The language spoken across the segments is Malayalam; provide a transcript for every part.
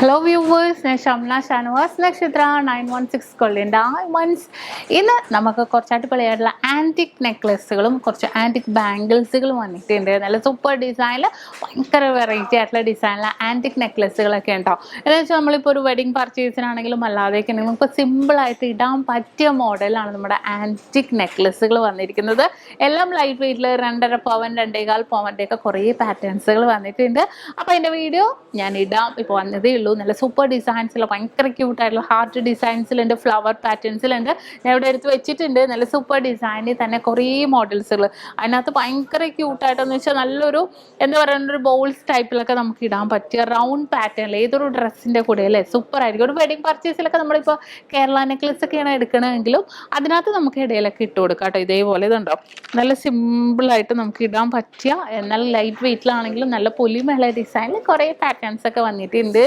Hello viewers, SHAMNA Nakshathra 916 Golden Diamonds. In നമുക്ക് കുറച്ച് അടിപൊളിയായിട്ടുള്ള ആന്റിക് നെക്ലസുകളും കുറച്ച് ആന്റിക് ബാംഗിൾസുകളും വന്നിട്ടുണ്ട്. നല്ല സൂപ്പർ ഡിസൈനിൽ ഭയങ്കര വെറൈറ്റി ആയിട്ടുള്ള ഡിസൈനിലെ ആന്റിക് നെക്ലസുകളൊക്കെ ഉണ്ടാവും. എന്ന് വെച്ചാൽ നമ്മളിപ്പോൾ ഒരു വെഡിങ് പർച്ചേസിനാണെങ്കിലും അല്ലാതെയൊക്കെ നമുക്ക് സിമ്പിളായിട്ട് ഇടാൻ പറ്റിയ മോഡലാണ് നമ്മുടെ ആന്റിക് നെക്ലസുകൾ വന്നിരിക്കുന്നത്. എല്ലാം ലൈറ്റ് വെയിറ്റിൽ 2.5 പവൻ 2.25 പവൻ്റെയൊക്കെ കുറേ പാറ്റേൺസുകൾ വന്നിട്ടുണ്ട്. അപ്പോൾ അതിൻ്റെ വീഡിയോ ഞാൻ ഇടാം. ഇപ്പോൾ വന്നതേ ഉള്ളൂ. നല്ല സൂപ്പർ ഡിസൈൻസിൽ ഭയങ്കര ക്യൂട്ടായിട്ടുള്ള ഹാർട്ട് ഡിസൈൻസിലുണ്ട്, ഫ്ലവർ പാറ്റേൺസിലുണ്ട്. ഞാൻ ഇവിടെ എടുത്ത് വെച്ചിട്ടുണ്ട്. നല്ല സൂപ്പർ ഡിസൈനിൽ തന്നെ കുറേ മോഡൽസുകൾ. അതിനകത്ത് ഭയങ്കര ക്യൂട്ടായിട്ടെന്ന് വെച്ചാൽ നല്ലൊരു എന്താ പറയുക, ഒരു ബോൾസ് ടൈപ്പിലൊക്കെ നമുക്ക് ഇടാൻ പറ്റിയ റൗണ്ട് പാറ്റേണിൽ ഏതൊരു ഡ്രസ്സിൻ്റെ കൂടെ അല്ലേ സൂപ്പർ ആയിരിക്കും. ഒരു വെഡിങ് പർച്ചേസിലൊക്കെ നമ്മളിപ്പോൾ കേരള നെക്ലസ് ഒക്കെയാണ് എടുക്കണമെങ്കിലും അതിനകത്ത് നമുക്ക് ഇടയിലൊക്കെ ഇട്ട് കൊടുക്കാം കേട്ടോ. ഇതേപോലെ ഇതുണ്ടോ, നല്ല സിമ്പിളായിട്ട് നമുക്ക് ഇടാൻ പറ്റിയ, എന്നാൽ ലൈറ്റ് വെയിറ്റിലാണെങ്കിലും നല്ല പൊലിമേള ഡിസൈനിൽ കുറേ പാറ്റേൺസ് ഒക്കെ വന്നിട്ടുണ്ട്.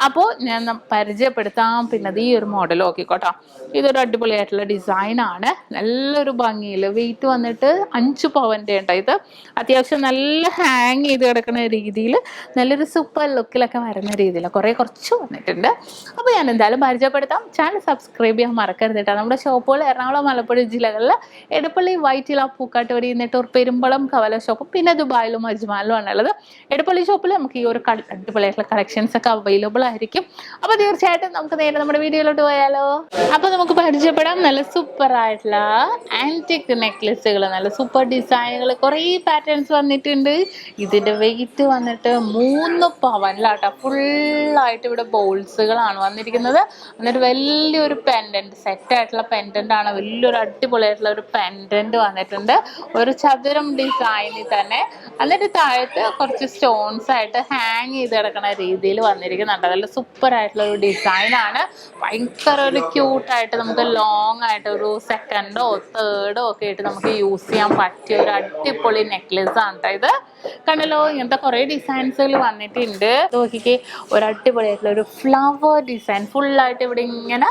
അപ്പോൾ ഞാൻ പരിചയപ്പെടുത്താം. പിന്നെ ഈ ഒരു മോഡൽ നോക്കിക്കോട്ടോ. ഇതൊരു അടിപൊളിയായിട്ടുള്ള ഡിസൈനാണ്. നല്ലൊരു ഭംഗിയിൽ വെയിറ്റ് വന്നിട്ട് 5 പവൻ്റെ ഉണ്ടോ. ഇത് അത്യാവശ്യം നല്ല ഹാങ് ചെയ്ത് കിടക്കുന്ന രീതിയിൽ നല്ലൊരു സൂപ്പർ ലുക്കിലൊക്കെ വരുന്ന രീതിയിൽ കുറച്ച് വന്നിട്ടുണ്ട്. അപ്പോൾ ഞാൻ എന്തായാലും പരിചയപ്പെടുത്താം. ചാനൽ സബ്സ്ക്രൈബ് ചെയ്യാൻ മറക്കരുത് കേട്ടോ. നമ്മുടെ ഷോപ്പുകൾ എറണാകുളം, മലപ്പുറം ജില്ലകളിൽ എടപ്പള്ളി, വൈറ്റില, പൂക്കാട്ടുപടി, നെട്ടൂർ, പെരുമ്പളം, കവലയ ഷോപ്പും പിന്നെ ദുബായിലും അജ്മാനിലും ആണുള്ളത്. എടപ്പള്ളി ഷോപ്പിൽ നമുക്ക് ഈ ഒരു അടിപൊളിയായിട്ടുള്ള കളക്ഷൻസ് ഒക്കെ അവൈലബിൾ ആയിരിക്കും. അപ്പോൾ തീർച്ചയായിട്ടും നമുക്ക് നേരെ നമ്മുടെ വീഡിയോയിലോട്ട് പോയാലോ. അപ്പോൾ നമുക്ക് പരിചയപ്പെടാം നല്ല സൂപ്പർ ആയിട്ടുള്ള ആന്റിക് നെക്ലസുകൾ, നല്ല സൂപ്പർ ഡിസൈനുകൾ, കുറേ പാറ്റേൺസ് വന്നിട്ടുണ്ട്. ഇതിൻ്റെ വെയിറ്റ് വന്നിട്ട് 3 പവനിലാട്ടോ. ഫുള്ളായിട്ട് ഇവിടെ ബോൾസുകളാണ് വന്നിരിക്കുന്നത്. എന്നിട്ട് വലിയൊരു പെൻഡൻറ്റ്, സെറ്റായിട്ടുള്ള പെൻഡൻ്റ് ആണ്. വലിയൊരു അടിപൊളിയായിട്ടുള്ള ഒരു പെൻഡൻറ്റ് വന്നിട്ടുണ്ട്, ഒരു ചതുരം ഡിസൈനിൽ തന്നെ. എന്നിട്ട് താഴത്ത് കുറച്ച് സ്റ്റോൺസ് ആയിട്ട് ഹാങ് ചെയ്ത് കിടക്കുന്ന രീതിയിൽ വന്നിരിക്കുന്നുണ്ട്. നല്ല സൂപ്പർ ആയിട്ടുള്ള ഒരു ഡിസൈനാണ്. ഭയങ്കര ഒരു ക്യൂട്ടായിട്ട് നമുക്ക് ലോങ് ആയിട്ട് ഒരു 2nd or 3rd ഒക്കെ ആയിട്ട് നമുക്ക് യൂസ് ചെയ്യാൻ പറ്റിയ ഒരു അടിപൊളി നെക്ലസ് ആണ് കേട്ടോ. ഇത് കണ്ടല്ലോ, ഇങ്ങനത്തെ കുറേ ഡിസൈൻസുകൾ വന്നിട്ടുണ്ട്. നോക്കിക്കേ, ഒരു അടിപൊളിയായിട്ടുള്ള ഒരു ഫ്ലവർ ഡിസൈൻ ഫുള്ളായിട്ട് ഇവിടെ ഇങ്ങനെ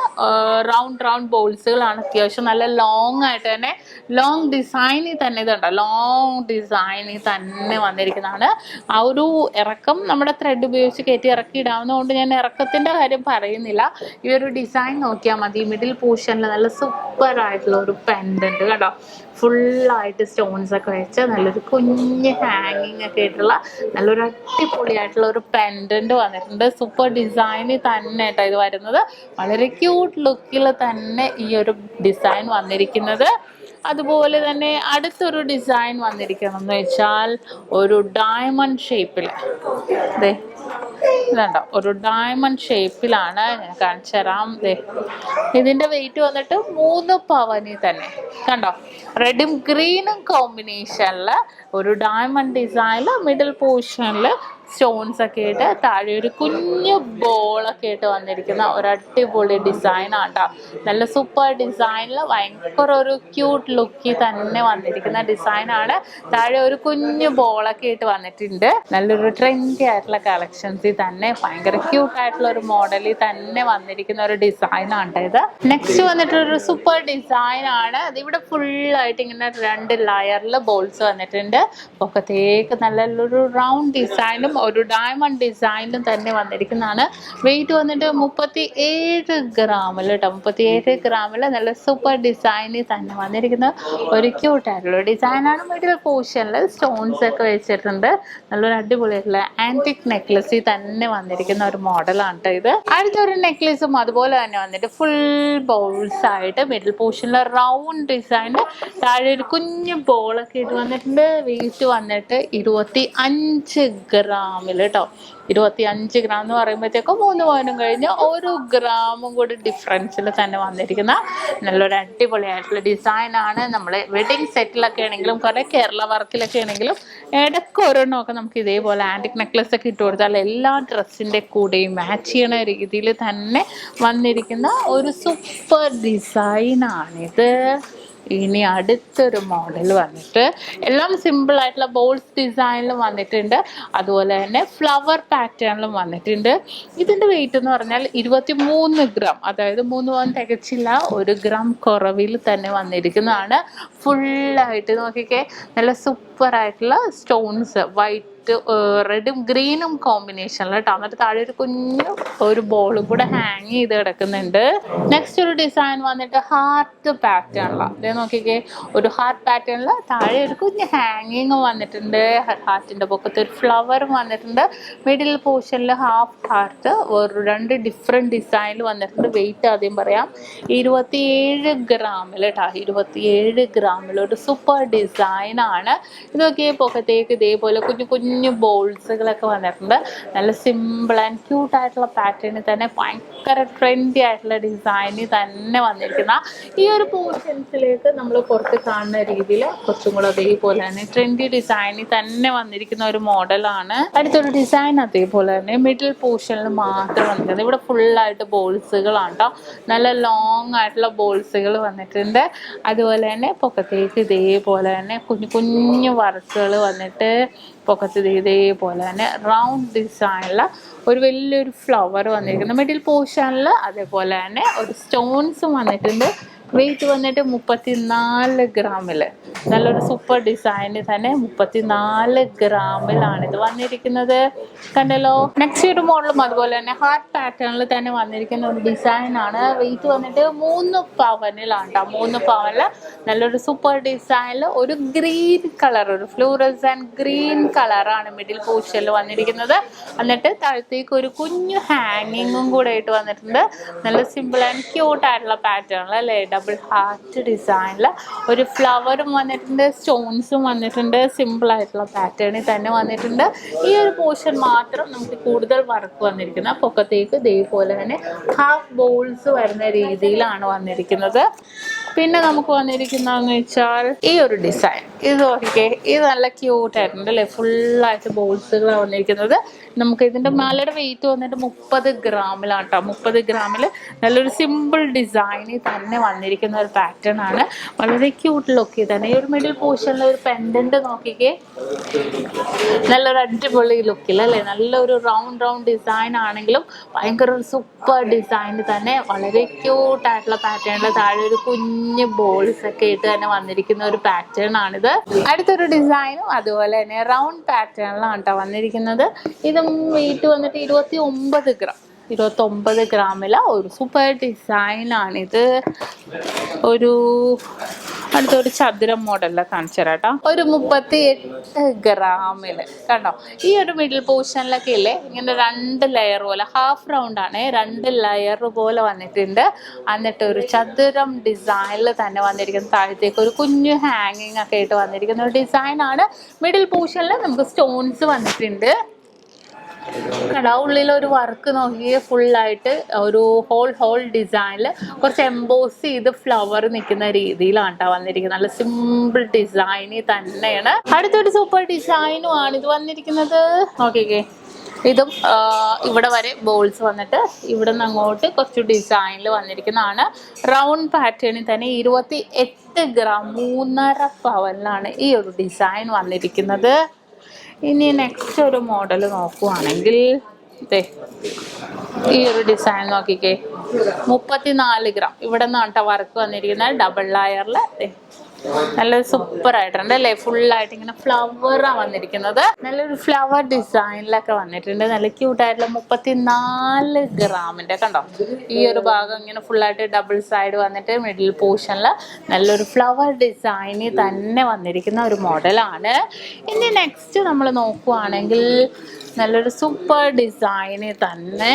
റൗണ്ട് ബോൾസുകളാണ്. അത്യാവശ്യം നല്ല ലോങ് ആയിട്ട് തന്നെ, ലോങ് ഡിസൈനിൽ തന്നെ ഇതുണ്ടോ, ലോങ് ഡിസൈനിൽ തന്നെ വന്നിരിക്കുന്നതാണ്. ആ ഒരു ഇറക്കം നമ്മുടെ ത്രെഡ് ഉപയോഗിച്ച് കയറ്റി ഇറക്കി ഇടാവുന്നതുകൊണ്ട് ഞാൻ ഇറക്കത്തിൻ്റെ കാര്യം പറയുന്നില്ല. ഈ ഒരു ഡിസൈൻ നോക്കിയാൽ മതി. മിഡിൽ പോർഷനിൽ നല്ല സൂപ്പർ ആയിട്ടുള്ള ഒരു പെൻഡൻറ്റ് കേട്ടോ. ഫുള്ളായിട്ട് സ്റ്റോൺസ് ഒക്കെ വെച്ച് നല്ലൊരു കുഞ്ഞ് ഹാങ്ങിങ് ഒക്കെ ആയിട്ടുള്ള നല്ലൊരു അടിപൊളിയായിട്ടുള്ള ഒരു പെൻഡൻറ്റ് വന്നിട്ടുണ്ട്. സൂപ്പർ ഡിസൈനിൽ തന്നെ കേട്ടോ ഇത് വരുന്നത്. വളരെ ക്യൂട്ട് ലുക്കിൽ തന്നെ ഈ ഒരു ഡിസൈൻ വന്നിരിക്കുന്നത്. അതുപോലെ തന്നെ അടുത്തൊരു ഡിസൈൻ വന്നിരിക്കണം എന്ന് വെച്ചാൽ ഒരു ഡയമണ്ട് ഷേപ്പിൽ, അതെ ഇതുണ്ടോ, ഒരു ഡയമണ്ട് ഷേപ്പിലാണ്. ഞാൻ കാണിച്ചു തരാം. ഇതിൻ്റെ വെയിറ്റ് വന്നിട്ട് 3 പവനിൽ തന്നെ കണ്ടോ. റെഡും ഗ്രീനും കോമ്പിനേഷനിൽ ഒരു ഡയമണ്ട് ഡിസൈനിൽ മിഡിൽ പോർഷനിൽ സ്റ്റോൺസ് ഒക്കെ ആയിട്ട് താഴെ ഒരു കുഞ്ഞു ബോളൊക്കെ ആയിട്ട് വന്നിരിക്കുന്ന ഒരു അടിപൊളി ഡിസൈനാണ് കേട്ടോ. നല്ല സൂപ്പർ ഡിസൈനിൽ ഭയങ്കര ഒരു ക്യൂട്ട് ലുക്കിൽ തന്നെ വന്നിരിക്കുന്ന ഡിസൈനാണ്. താഴെ ഒരു കുഞ്ഞു ബോളൊക്കെ ആയിട്ട് വന്നിട്ടുണ്ട്. നല്ലൊരു ട്രെൻഡി ആയിട്ടുള്ള കളക്ഷൻസിൽ തന്നെ ഭയങ്കര ക്യൂട്ടായിട്ടുള്ള ഒരു മോഡലിൽ തന്നെ വന്നിരിക്കുന്ന ഒരു ഡിസൈനാണ് ഇത്. നെക്സ്റ്റ് വന്നിട്ടൊരു സൂപ്പർ ഡിസൈനാണ്. അതിവിടെ ഫുള്ളായിട്ട് ഇങ്ങനെ 2 ലെയറിൽ ബോൾസ് വന്നിട്ടുണ്ട്. പൊക്കത്തേക്ക് നല്ലൊരു റൗണ്ട് ഡിസൈനും ഒരു ഡയമണ്ട് ഡിസൈനും തന്നെ വന്നിരിക്കുന്നതാണ്. വെയിറ്റ് വന്നിട്ട് 37 ഗ്രാമിൽ കേട്ടോ. 37 ഗ്രാമിൽ നല്ല സൂപ്പർ ഡിസൈനിൽ തന്നെ വന്നിരിക്കുന്ന ഒരു ക്യൂട്ടായിട്ടുള്ള ഡിസൈനാണ്. മിഡിൽ പോർഷനിൽ സ്റ്റോൺസ് ഒക്കെ വെച്ചിട്ടുണ്ട്. നല്ലൊരു അടിപൊളിയായിട്ടുള്ള ആന്റിക് നെക്ലസിൽ തന്നെ വന്നിരിക്കുന്ന ഒരു മോഡലാണ് കേട്ടോ ഇത്. അടുത്തൊരു നെക്ലസും അതുപോലെ തന്നെ വന്നിട്ട് ഫുൾ ബോൾസ് ആയിട്ട് മിഡിൽ പോർഷനിൽ റൗണ്ട് ഡിസൈൻ, താഴെ ഒരു കുഞ്ഞു ബോളൊക്കെ ഇട്ട് വന്നിട്ടുണ്ട്. വെയിറ്റ് വന്നിട്ട് 25 ഗ്രാമിൽ കേട്ടോ. 25 ഗ്രാം എന്ന് പറയുമ്പോഴത്തേക്കും 3 പവനും കഴിഞ്ഞ് 1 ഗ്രാമും കൂടി ഡിഫറൻസിൽ തന്നെ വന്നിരിക്കുന്ന നല്ലൊരു അടിപൊളിയായിട്ടുള്ള ഡിസൈനാണ്. നമ്മൾ വെഡിങ് സെറ്റിലൊക്കെ ആണെങ്കിലും കുറേ കേരള വർക്കിലൊക്കെ ആണെങ്കിലും ഇടയ്ക്ക് ഓരോന്നൊക്കെ നമുക്ക് ഇതേപോലെ ആൻറ്റിക് നെക്ലസ് ഒക്കെ ഇട്ട് കൊടുത്താൽ എല്ലാ ഡ്രസ്സിൻ്റെ കൂടെയും മാച്ച് ചെയ്യണ രീതിയിൽ തന്നെ വന്നിരിക്കുന്ന ഒരു സൂപ്പർ ഡിസൈനാണിത്. ഇനി അടുത്തൊരു മോഡൽ വന്നിട്ട് എല്ലാം സിമ്പിൾ ആയിട്ടുള്ള ബോൾസ് ഡിസൈനിലും വന്നിട്ടുണ്ട്. അതുപോലെ തന്നെ ഫ്ലവർ പാറ്റേണിലും വന്നിട്ടുണ്ട്. ഇതിൻ്റെ വെയിറ്റ് എന്ന് പറഞ്ഞാൽ 23 ഗ്രാം, അതായത് 3 പവൻ തികച്ചില്ല, 1 ഗ്രാം കുറവിൽ തന്നെ വന്നിരിക്കുന്നതാണ്. ഫുള്ളായിട്ട് നോക്കിക്കേ, നല്ല സൂപ്പർ ആയിട്ടുള്ള സ്റ്റോൺസ്, വൈറ്റ് വൈറ്റ് റെഡും ഗ്രീനും കോമ്പിനേഷനിൽ കേട്ടോ. എന്നിട്ട് താഴെ ഒരു കുഞ്ഞു ഒരു ബോളും കൂടെ ഹാങ് ചെയ്ത് കിടക്കുന്നുണ്ട്. നെക്സ്റ്റ് ഒരു ഡിസൈൻ വന്നിട്ട് ഹാർട്ട് പാറ്റേണിലാണ്. ഇതേ നോക്കിക്കേ, ഒരു ഹാർട്ട് പാറ്റേണിൽ താഴെ ഒരു കുഞ്ഞ് ഹാങ്ങിങ് വന്നിട്ടുണ്ട്. ഹാർട്ടിന്റെ പൊക്കത്ത് ഒരു ഫ്ലവറും വന്നിട്ടുണ്ട്. മിഡിൽ പോർഷനിൽ ഹാഫ് ഹാർട്ട് ഒരു 2 ഡിഫറെന്റ് ഡിസൈനിൽ വന്നിട്ടുണ്ട്. വെയിറ്റ് ആദ്യം പറയാം, 27 ഗ്രാമിൽ കേട്ടോ. 27 ഗ്രാമിൽ ഒരു സൂപ്പർ ഡിസൈൻ ആണ്. ഇതൊക്കെ പൊക്കത്തേക്ക് ഇതേപോലെ കുഞ്ഞു കുഞ്ഞു ബോൾസുകളൊക്കെ വന്നിട്ടുണ്ട്. നല്ല സിമ്പിൾ ആൻഡ് ക്യൂട്ട് ആയിട്ടുള്ള പാറ്റേണിൽ തന്നെ ഭയങ്കര ട്രെൻഡി ആയിട്ടുള്ള ഡിസൈനിൽ തന്നെ വന്നിരിക്കുന്ന ഈ ഒരു പോർഷൻസിലേക്ക് നമ്മൾ പുറത്ത് കാണുന്ന രീതിയിൽ കുറച്ചും കൂടെ അതേപോലെ തന്നെ ട്രെൻഡി ഡിസൈനിൽ തന്നെ വന്നിരിക്കുന്ന ഒരു മോഡലാണ്. അടുത്തൊരു ഡിസൈൻ അതേപോലെ തന്നെ മിഡിൽ പോർഷനിൽ മാത്രം വന്നിരിക്കുന്നത്. ഇവിടെ ഫുള്ളായിട്ട് ബോൾസുകളാണ് കേട്ടോ. നല്ല ലോങ് ആയിട്ടുള്ള ബോൾസുകൾ വന്നിട്ടുണ്ട്. അതുപോലെ തന്നെ പൊക്കത്തേക്ക് ഇതേപോലെ തന്നെ കുഞ്ഞു കുഞ്ഞു വർക്കുകൾ വന്നിട്ട് പൊക്കത്ത് ഇതേപോലെ തന്നെ റൗണ്ട് ഡിസൈനിൽ ഒരു വലിയൊരു ഫ്ലവർ വന്നിരിക്കുന്നു മിഡിൽ പോർഷനിൽ. അതേപോലെ തന്നെ ഒരു സ്റ്റോൺസും വന്നിട്ടുണ്ട്. വെയിറ്റ് വന്നിട്ട് 34 ഗ്രാമിൽ നല്ലൊരു സൂപ്പർ ഡിസൈനിൽ തന്നെ 34 ഗ്രാമിലാണ് ഇത് വന്നിരിക്കുന്നത്. കണ്ടല്ലോ. നെക്സ്റ്റ് ഒരു മോഡലും അതുപോലെ തന്നെ ഹാർട്ട് പാറ്റേണിൽ തന്നെ വന്നിരിക്കുന്ന ഒരു ഡിസൈനാണ്. വെയിറ്റ് വന്നിട്ട് 3 പവനിലാണ് കേട്ടോ. 3 പവനിൽ നല്ലൊരു സൂപ്പർ ഡിസൈനിൽ ഒരു ഗ്രീൻ കളർ, ഒരു ഫ്ലൂറസന്റ് ഗ്രീൻ കളറാണ് മിഡിൽ പോർഷനിൽ വന്നിരിക്കുന്നത്. എന്നിട്ട് താഴത്തേക്ക് ഒരു കുഞ്ഞു ഹാങ്ങിങ്ങും കൂടെ ആയിട്ട് വന്നിട്ടുണ്ട്. നല്ല സിമ്പിൾ ആൻഡ് ക്യൂട്ട് ആയിട്ടുള്ള പാറ്റേണിൽ അല്ലേ, ഡബിൾ ഹാർട്ട് ഡിസൈനിൽ ഒരു ഫ്ലവറും വന്നിട്ടുണ്ട്, സ്റ്റോൺസും വന്നിട്ടുണ്ട്. സിമ്പിൾ ആയിട്ടുള്ള പാറ്റേണിൽ തന്നെ വന്നിട്ടുണ്ട്. ഈ ഒരു പോർഷൻ മാത്രം നമുക്ക് കൂടുതൽ വർക്ക് വന്നിരിക്കുന്നത്. പൊക്കത്തേക്ക് ഇതേപോലെ തന്നെ ഹാഫ് ബോൾസ് വരുന്ന രീതിയിലാണ് വന്നിരിക്കുന്നത്. പിന്നെ നമുക്ക് വന്നിരിക്കുന്നതെന്ന് വെച്ചാൽ ഈ ഒരു ഡിസൈൻ. ഇത് നോക്കിക്കേ, ഇത് നല്ല ക്യൂട്ടായിട്ടുണ്ട് അല്ലേ. ഫുള്ളായിട്ട് ബോൾസുകളാണ് വന്നിരിക്കുന്നത്. നമുക്ക് ഇതിൻ്റെ മാലയുടെ വെയിറ്റ് വന്നിട്ട് 30 ഗ്രാമിലാണ് കേട്ടോ. 30 ഗ്രാമിൽ നല്ലൊരു സിമ്പിൾ ഡിസൈനിൽ തന്നെ വന്നിരിക്കുന്ന ഒരു പാറ്റേൺ ആണ്. വളരെ ക്യൂട്ട് ലുക്കിൽ തന്നെ. ഈ ഒരു മിഡിൽ പോർഷനിൽ ഒരു പെൻഡന്റ് നോക്കിക്കേ, നല്ലൊരു അടിപൊളി ലുക്കിൽ അല്ലേ. നല്ലൊരു റൗണ്ട് ഡിസൈൻ ആണെങ്കിലും ഭയങ്കര ഒരു സൂപ്പർ ഡിസൈനിൽ തന്നെ വളരെ ക്യൂട്ടായിട്ടുള്ള പാറ്റേണിൽ താഴെ ഒരു കുഞ്ഞ് ബോൾസ് ഒക്കെ ഇട്ട് തന്നെ വന്നിരിക്കുന്ന ഒരു പാറ്റേൺ ആണിത്. അടുത്തൊരു ഡിസൈനും അതുപോലെ തന്നെ റൗണ്ട് പാറ്റേണിലാണ് കേട്ടോ വന്നിരിക്കുന്നത്. ഇതും വെയിറ്റ് വന്നിട്ട് 29 ഗ്രാമില ഒരു സൂപ്പർ ഡിസൈനാണിത്. ഒരു അടുത്തൊരു ചതുരം മോഡലിൽ കാണിച്ചു തരാം കേട്ടോ. ഒരു 38 ഗ്രാമിൽ കണ്ടോ. ഈ ഒരു മിഡിൽ പോർഷനിലൊക്കെ ഇല്ലേ ഇങ്ങനെ 2 ലെയർ പോലെ, ഹാഫ് റൗണ്ട് ആണ്, 2 ലെയർ പോലെ വന്നിട്ടുണ്ട്. എന്നിട്ട് ഒരു ചതുരം ഡിസൈനിൽ തന്നെ വന്നിരിക്കുന്ന താഴത്തേക്ക് ഒരു കുഞ്ഞു ഹാങ്ങിങ് ഒക്കെ ആയിട്ട് വന്നിരിക്കുന്ന ഒരു ഡിസൈനാണ്. മിഡിൽ പോർഷനിൽ നമുക്ക് സ്റ്റോൺസ് വന്നിട്ടുണ്ട്. കട ഉള്ളിൽ ഒരു വർക്ക് നോക്കി ഫുള്ളായിട്ട് ഒരു ഹോൾ ഡിസൈനിൽ കുറച്ച് എംബോസ് ചെയ്ത് ഫ്ലവർ നിൽക്കുന്ന രീതിയിലാണ് കേട്ടോ വന്നിരിക്കുന്നത്. നല്ല സിമ്പിൾ ഡിസൈനിൽ തന്നെയാണ്. അടുത്തൊരു സൂപ്പർ ഡിസൈനും ആണ് ഇത് വന്നിരിക്കുന്നത്. നോക്കിക്കേ, ഇതും ഇവിടെ വരെ ബോൾസ് വന്നിട്ട് ഇവിടെ നിന്ന് അങ്ങോട്ട് കുറച്ച് ഡിസൈനിൽ വന്നിരിക്കുന്നതാണ്. റൗണ്ട് പാറ്റേണിൽ തന്നെ 28 ഗ്രാം 3.5 പവനിലാണ് ഈ ഒരു ഡിസൈൻ വന്നിരിക്കുന്നത്. ഇനി നെക്സ്റ്റ് ഒരു മോഡൽ നോക്കുവാണെങ്കിൽ ഈ ഒരു ഡിസൈൻ നോക്കിക്കേ, 34 ഗ്രാം ഇവിടെ നിന്നാണ് കേട്ടോ വർക്ക് വന്നിരിക്കുന്നത്. ഡബിൾ ലെയറിൽ നല്ലൊരു സൂപ്പർ ആയിട്ടുണ്ട് അല്ലേ. ഫുള്ളായിട്ട് ഇങ്ങനെ ഫ്ലവറാണ് വന്നിരിക്കുന്നത്. നല്ലൊരു ഫ്ലവർ ഡിസൈനിലൊക്കെ വന്നിട്ടുണ്ട്. നല്ല ക്യൂട്ടായിട്ടുള്ള 34 ഗ്രാമിൻ്റെ കണ്ടോ. ഈ ഒരു ഭാഗം ഇങ്ങനെ ഫുള്ളായിട്ട് ഡബിൾ സൈഡ് വന്നിട്ട് മിഡിൽ പോർഷനിൽ നല്ലൊരു ഫ്ലവർ ഡിസൈനിൽ തന്നെ വന്നിരിക്കുന്ന ഒരു മോഡലാണ്. ഇനി നെക്സ്റ്റ് നമ്മൾ നോക്കുവാണെങ്കിൽ നല്ലൊരു സൂപ്പർ ഡിസൈനിൽ തന്നെ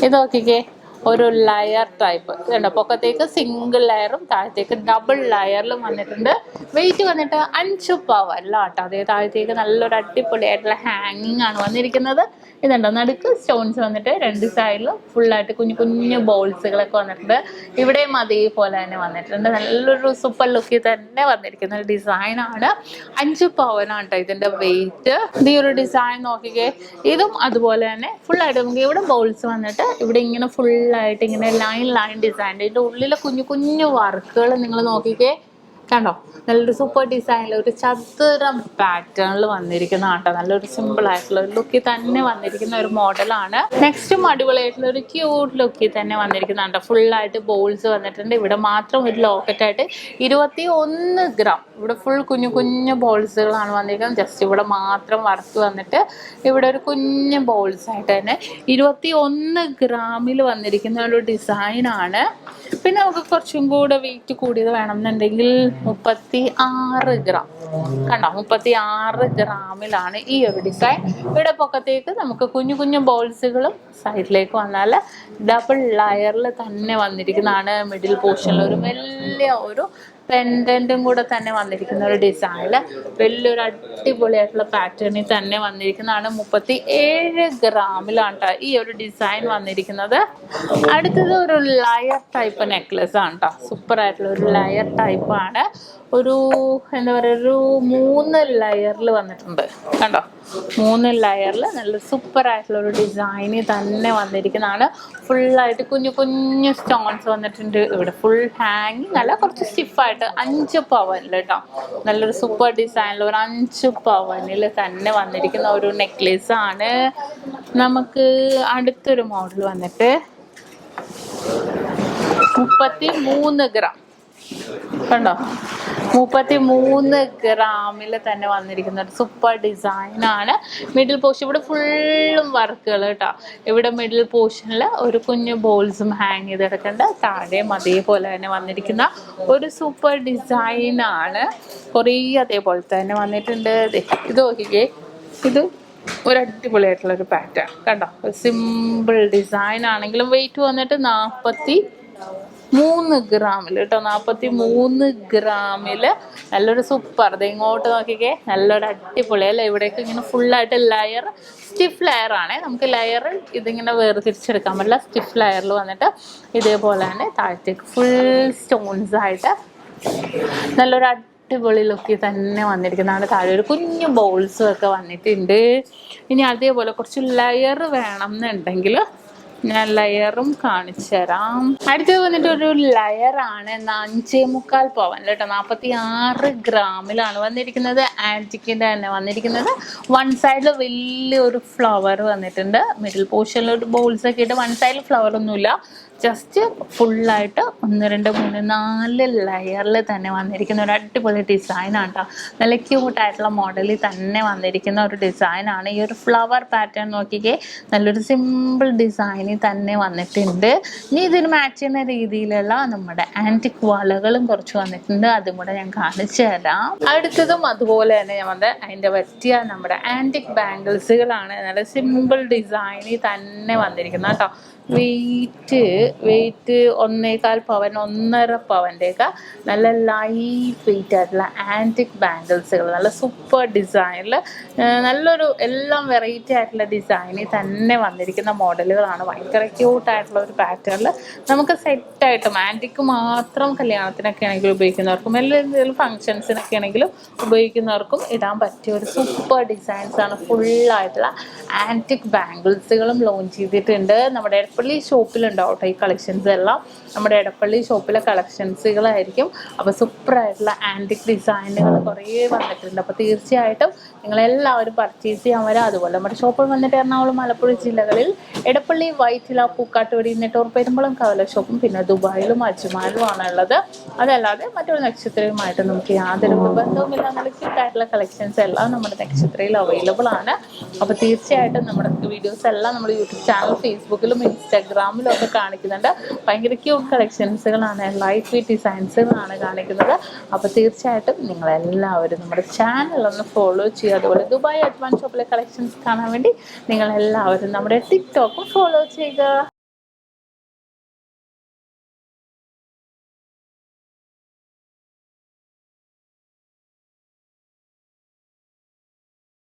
ഇത് നോക്കിക്കേ, ഒരു ലെയർ ടൈപ്പ് കണ്ടോ. പൊക്കത്തേക്ക് സിംഗിൾ ലെയറും താഴത്തേക്ക് ഡബിൾ ലെയറിലും വന്നിട്ടുണ്ട്. വെയിറ്റ് വന്നിട്ട് 5 പവനിലാട്ടോ. അതേ താഴത്തേക്ക് നല്ലൊരു അടിപൊളിയായിട്ടുള്ള ഹാങ്ങിങ് ആണ് വന്നിരിക്കുന്നത്. ഇതുണ്ടോ, നടുക്ക് സ്റ്റോൺസ് വന്നിട്ട് 2 സൈഡിലും ഫുള്ളായിട്ട് കുഞ്ഞു കുഞ്ഞു ബോൾസുകളൊക്കെ വന്നിട്ടുണ്ട്. ഇവിടെയും അതേപോലെ തന്നെ വന്നിട്ടുണ്ട്. നല്ലൊരു സൂപ്പർ ലുക്കിൽ തന്നെ വന്നിരിക്കുന്ന ഒരു ഡിസൈനാണ്. 5 പവനാണ് കേട്ടോ ഇതിൻ്റെ വെയിറ്റ്. ഈ ഒരു ഡിസൈൻ നോക്കിക്കേ, ഇതും അതുപോലെ തന്നെ ഫുള്ളായിട്ട് നമുക്ക് ഇവിടെ ബോൾസ് വന്നിട്ട് ഇവിടെ ഇങ്ങനെ ഫുള്ളായിട്ട് ഇങ്ങനെ ലൈൻ ഡിസൈൻ. ഇതിൻ്റെ ഉള്ളിലെ കുഞ്ഞു കുഞ്ഞു വർക്കുകൾ നിങ്ങൾ നോക്കിക്കേ, കണ്ടോ, നല്ലൊരു സൂപ്പർ ഡിസൈനിൽ ഒരു ചതുരം പാറ്റേണിൽ വന്നിരിക്കുന്ന കേട്ടോ. നല്ലൊരു സിമ്പിൾ ആയിട്ടുള്ള ഒരു ലുക്കിൽ തന്നെ വന്നിരിക്കുന്ന ഒരു മോഡലാണ്. നെക്സ്റ്റും അടിപൊളിയായിട്ടുള്ള ഒരു ക്യൂട്ട് ലുക്കിൽ തന്നെ വന്നിരിക്കുന്നുണ്ട്. ഫുള്ളായിട്ട് ബോൾസ് വന്നിട്ടുണ്ട്. ഇവിടെ മാത്രം ഒരു ലോക്കറ്റായിട്ട് 21 ഗ്രാം. ഇവിടെ ഫുൾ കുഞ്ഞു കുഞ്ഞു ബോൾസുകളാണ് വന്നിരിക്കുന്നത്. ജസ്റ്റ് ഇവിടെ മാത്രം വർക്ക് വന്നിട്ട് ഇവിടെ ഒരു കുഞ്ഞു ബോൾസ് ആയിട്ട് തന്നെ 21 ഗ്രാമിൽ വന്നിരിക്കുന്ന ഒരു ഡിസൈനാണ്. പിന്നെ നമുക്ക് കുറച്ചും കൂടെ വെയിറ്റ് കൂടിയത് വേണമെന്നുണ്ടെങ്കിൽ 36 ഗ്രാം. കണ്ടോ, 36 ഗ്രാമിലാണ് ഈ ഒരു ഡിസൈൻ. ഇവിടെ പൊക്കത്തേക്ക് നമുക്ക് കുഞ്ഞു കുഞ്ഞു ബോൾസുകളും സൈഡിലേക്ക് വന്നാൽ ഡബിൾ ലെയറിൽ തന്നെ വന്നിരിക്കുന്നതാണ്. മിഡിൽ പോർഷനിൽ ഒരു വലിയ ഒരു പെൻഡന്റും കൂടെ തന്നെ വന്നിരിക്കുന്ന ഒരു ഡിസൈനിൽ വലിയൊരു അടിപൊളിയായിട്ടുള്ള പാറ്റേണിൽ തന്നെ വന്നിരിക്കുന്നതാണ്. 37 ഗ്രാമിലാണ് ഈ ഒരു ഡിസൈൻ വന്നിരിക്കുന്നത്. അടുത്തത് ഒരു ലയർ ടൈപ്പ് നെക്ലസ് ആണ് കേട്ടോ. സൂപ്പർ ആയിട്ടുള്ള ഒരു ലയർ ടൈപ്പാണ്. ഒരു എന്താ പറയുക, ഒരു 3 ലെയറിൽ വന്നിട്ടുണ്ട്. കണ്ടോ, 3 ലെയറിൽ നല്ല സൂപ്പർ ആയിട്ടുള്ള ഒരു ഡിസൈനിൽ തന്നെ വന്നിരിക്കുന്നതാണ്. ഫുള്ളായിട്ട് കുഞ്ഞു കുഞ്ഞു സ്റ്റോൺസ് വന്നിട്ടുണ്ട്. ഇവിടെ ഫുൾ ഹാങ്ങിങ് അല്ല, കുറച്ച് സ്റ്റിഫായിട്ട് 5 പവനിൽ കേട്ടോ. നല്ലൊരു സൂപ്പർ ഡിസൈനിൽ ഒരു 5 പവനിൽ തന്നെ വന്നിരിക്കുന്ന ഒരു നെക്ലേസ് ആണ്. നമുക്ക് അടുത്തൊരു മോഡൽ വന്നിട്ട് 33 ഗ്രാം. കണ്ടോ, 33 ഗ്രാമിൽ തന്നെ വന്നിരിക്കുന്ന ഒരു സൂപ്പർ ഡിസൈനാണ്. മിഡിൽ പോർഷൻ ഇവിടെ ഫുള്ളും വർക്കുകൾ കേട്ടോ. ഇവിടെ മിഡിൽ പോർഷനിൽ ഒരു കുഞ്ഞു ബോൾസും ഹാങ് ചെയ്ത് കിടക്കേണ്ട. താഴെയും അതേപോലെ തന്നെ വന്നിരിക്കുന്ന ഒരു സൂപ്പർ ഡിസൈനാണ്. കുറേ അതേപോലെ തന്നെ വന്നിട്ടുണ്ട്. ഇത് നോക്കിക്കേ, ഇത് ഒരു അടിപൊളിയായിട്ടുള്ളൊരു പാറ്റേൺ കണ്ടോ. ഒരു സിമ്പിൾ ഡിസൈൻ ആണെങ്കിലും വെയിറ്റ് വന്നിട്ട് 43 ഗ്രാമിൽ കേട്ടോ. 43 ഗ്രാമിൽ നല്ലൊരു സൂപ്പർ. ഇത് ഇങ്ങോട്ട് നോക്കിക്കേ, നല്ലൊരു അടിപൊളി അല്ലേ. ഇവിടേക്ക് ഇങ്ങനെ ഫുള്ളായിട്ട് ലെയർ, സ്റ്റിഫ് ലെയർ ആണ്. നമുക്ക് ലെയർ ഇതിങ്ങനെ വേർതിരിച്ചെടുക്കാൻ പറ്റില്ല. സ്റ്റിഫ് ലെയറിൽ വന്നിട്ട് ഇതേപോലെ തന്നെ താഴത്തേക്ക് ഫുൾ സ്റ്റോൺസ് ആയിട്ട് നല്ലൊരു അടിപൊളി ലുക്കിൽ തന്നെ വന്നിരിക്കുന്നതാണ്. താഴെ ഒരു കുഞ്ഞു ബോൾസും ഒക്കെ വന്നിട്ടുണ്ട്. ഇനി അതേപോലെ കുറച്ച് ലെയർ വേണം എന്നുണ്ടെങ്കിൽ ഞാൻ ലെയറും കാണിച്ചു തരാം. അടുത്തത് വന്നിട്ട് ഒരു ലെയറാണ്. 5.25 പവൻ കേട്ടോ. 46 ഗ്രാമിലാണ് വന്നിരിക്കുന്നത്. ആൻറ്റിക്കിൻ്റെ തന്നെ വന്നിരിക്കുന്നത്. വൺ സൈഡിൽ വലിയൊരു ഫ്ലവർ വന്നിട്ടുണ്ട്. മിഡിൽ പോർഷനിൽ ഒരു ബോൾസ് ഒക്കെ ഇട്ട്, വൺ സൈഡിൽ ഫ്ലവർ ഒന്നുമില്ല. ജസ്റ്റ് ഫുള്ളായിട്ട് 1 2 3 4 ലെയറിൽ തന്നെ വന്നിരിക്കുന്ന ഒരു അടിപൊളി ഡിസൈനാണ് കേട്ടോ. നല്ല ക്യൂട്ടായിട്ടുള്ള മോഡലിൽ തന്നെ വന്നിരിക്കുന്ന ഒരു ഡിസൈനാണ്. ഈ ഒരു ഫ്ലവർ പാറ്റേൺ നോക്കിക്കേ, നല്ലൊരു സിമ്പിൾ ഡിസൈനിൽ തന്നെ വന്നിട്ടുണ്ട്. ഇനി ഇതിന് മാച്ച് ചെയ്യുന്ന രീതിയിലുള്ള നമ്മുടെ ആൻറ്റിക് വളകളും കുറച്ച് വന്നിട്ടുണ്ട്. അതും കൂടെ ഞാൻ കാണിച്ചു തരാം. അടുത്തതും അതുപോലെ തന്നെ ഞാൻ വന്നത് അതിൻ്റെ പറ്റിയ നമ്മുടെ ആൻറ്റിക് ബാംഗിൾസുകളാണ്. നല്ല സിമ്പിൾ ഡിസൈനിൽ തന്നെ വന്നിരിക്കുന്നത് കേട്ടോ. വെയിറ്റ് 1.25 പവൻ 1.5 പവൻ്റെയൊക്കെ നല്ല ലൈറ്റ് വെയിറ്റ് ആയിട്ടുള്ള ആൻറ്റിക് ബാംഗിൾസുകൾ. നല്ല സൂപ്പർ ഡിസൈനിൽ നല്ലൊരു എല്ലാം വെറൈറ്റി ആയിട്ടുള്ള ഡിസൈനിൽ തന്നെ വന്നിരിക്കുന്ന മോഡലുകളാണ്. ഭയങ്കര ക്യൂട്ടായിട്ടുള്ള ഒരു പാറ്റേണിൽ നമുക്ക് സെറ്റായിട്ടും ആൻറ്റിക്ക് മാത്രം കല്യാണത്തിനൊക്കെ ആണെങ്കിൽ ഉപയോഗിക്കുന്നവർക്കും എല്ലാ എന്തെങ്കിലും ഫങ്ഷൻസിനൊക്കെ ആണെങ്കിലും ഉപയോഗിക്കുന്നവർക്കും ഇടാൻ പറ്റിയ ഒരു സൂപ്പർ ഡിസൈൻസാണ്. ഫുള്ളായിട്ടുള്ള ആൻറ്റിക് ബാംഗിൾസുകളും ലോഞ്ച് ചെയ്തിട്ടുണ്ട്. നമ്മുടെ എടപ്പള്ളി ഷോപ്പിലുണ്ടാവും കേട്ടോ ഈ കളക്ഷൻസ് എല്ലാം. നമ്മുടെ എടപ്പള്ളി ഷോപ്പിലെ കളക്ഷൻസുകളായിരിക്കും. അപ്പോൾ സൂപ്പറായിട്ടുള്ള ആൻറ്റിക് ഡിസൈനുകൾ കുറേ വന്നിട്ടുണ്ട്. അപ്പോൾ തീർച്ചയായിട്ടും നിങ്ങളെല്ലാവരും പർച്ചേസ് ചെയ്യാൻ വരാം. അതുപോലെ നമ്മുടെ ഷോപ്പിൽ വന്നിട്ട് എറണാകുളം, ആലപ്പുഴ ജില്ലകളിൽ എടപ്പള്ളി, വൈറ്റില, പൂക്കാട്ടുപടി, നെട്ടൂർ, പെരുമ്പളം കവല ഷോപ്പും പിന്നെ ദുബായിലും അജ്മാനിലുമാണ് ഉള്ളത്. അതല്ലാതെ മറ്റൊരു നക്ഷത്രയുമായിട്ട് നമുക്ക് യാതൊരു ബന്ധവുമില്ല. നല്ല ക്യൂട്ടായിട്ടുള്ള കളക്ഷൻസ് എല്ലാം നമ്മുടെ നക്ഷത്രയിൽ അവൈലബിൾ ആണ്. അപ്പോൾ തീർച്ചയായിട്ടും നമ്മുടെ വീഡിയോസ് എല്ലാം നമ്മുടെ യൂട്യൂബ് ചാനൽ, ഫേസ്ബുക്കിലും ഇൻസ്റ്റാഗ്രാമിലും ഒക്കെ കാണിക്കുന്നുണ്ട്. ഭയങ്കര ക്യൂട്ട് കളക്ഷൻസുകളാണ്, ലൈറ്റ് വെയ്റ്റ് ഡിസൈൻസുകളാണ് കാണിക്കുന്നത്. അപ്പോൾ തീർച്ചയായിട്ടും നിങ്ങളെല്ലാവരും നമ്മുടെ ചാനലൊന്ന് ഫോളോ ചെയ്യുക. അതുപോലെ ദുബായ് അഡ്വാൻസ് ഷോപ്പിലെ കളക്ഷൻസ് കാണാൻ വേണ്ടി നിങ്ങളെല്ലാവരും നമ്മുടെ ടിക്ടോക്കും ഫോളോ ചെയ്യുക.